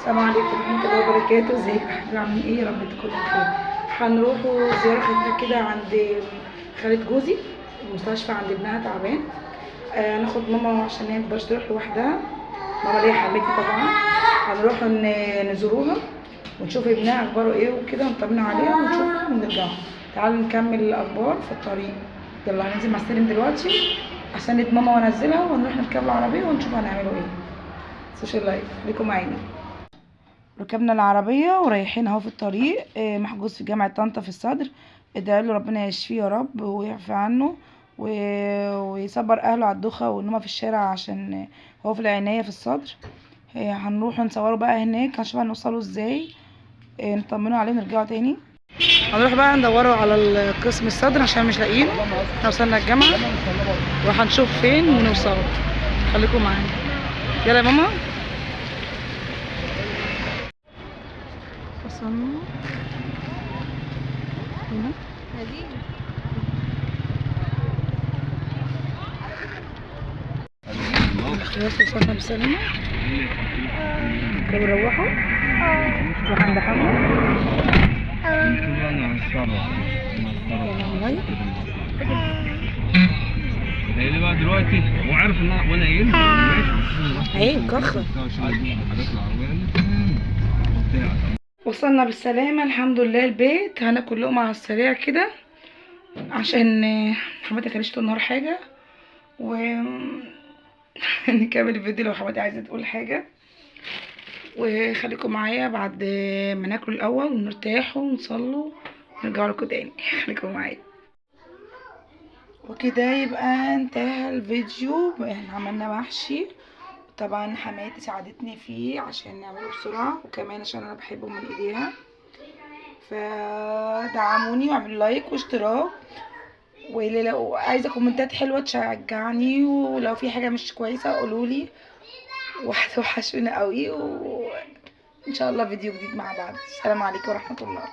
السلام عليكم ورحمة الله وبركاته. ازيكم يا حبايبي، عاملين ايه؟ يا رب تكونوا بخير. هنروحوا زيارة خفيفة كده عند خالة جوزي المستشفى، عند ابنها تعبان. ناخد ماما عشان هي متقدرش تروح لوحدها. ماما ليا حماتي طبعا. هنروح نزوروها ونشوف ابنها اخباره ايه وكده، ونطمن عليها ونشوفها ونرجع. تعالوا نكمل الاخبار في الطريق. يلا هننزل مع السلم دلوقتي عشان ند ماما وانزلها، ونروح نركب العربية ونشوف هنعملوا ايه. سوشيال لايف، خليكم معانا. ركبنا العربية ورايحين اهو في الطريق. محجوز في جامعة طنطا في الصدر. ادعي له ربنا يشفيه يا رب ويعفي عنه ويصبر اهله على الدوخة وان هما في الشارع، عشان هو في العناية في الصدر. هنروح نصوره بقى هناك، هنشوف هنوصله ازاي. نطمنوا عليه ونرجعوا تاني. هنروح بقى ندوروا على القسم الصدر عشان مش لاقيين. احنا وصلنا الجامعة وهنشوف فين ونوصل. خليكم معانا. يلا يا ماما. وصلنا هنا. خلاص وصلنا بسلامة. كانوا روحوا. نروح عند حمو. اللي بقى دلوقتي هو عارف ان وانا ايه ماشي عيب كخه. وصلنا بالسلامة الحمد لله البيت. هناكل لقمة على السريع كده عشان حماتي كانتش طول النهار حاجة، و نكمل الفيديو لو حماتي عايزة تقول حاجة. وخليكم معايا بعد ما ناكل الأول ونرتاح ونصلوا ونرجع لكم تاني. خليكم معايا. وكده يبقى انتهى الفيديو. احنا عملنا محشي، طبعا حماتي ساعدتني فيه عشان نعمله بسرعة، وكمان عشان انا بحبه من ايديها. فدعموني واعملوا لايك واشتراك، ولو عايزه كومنتات حلوه تشجعني، ولو في حاجه مش كويسه قولولي. وهتوحشونا قوي، وان شاء الله فيديو جديد مع بعض. السلام عليكم ورحمه الله.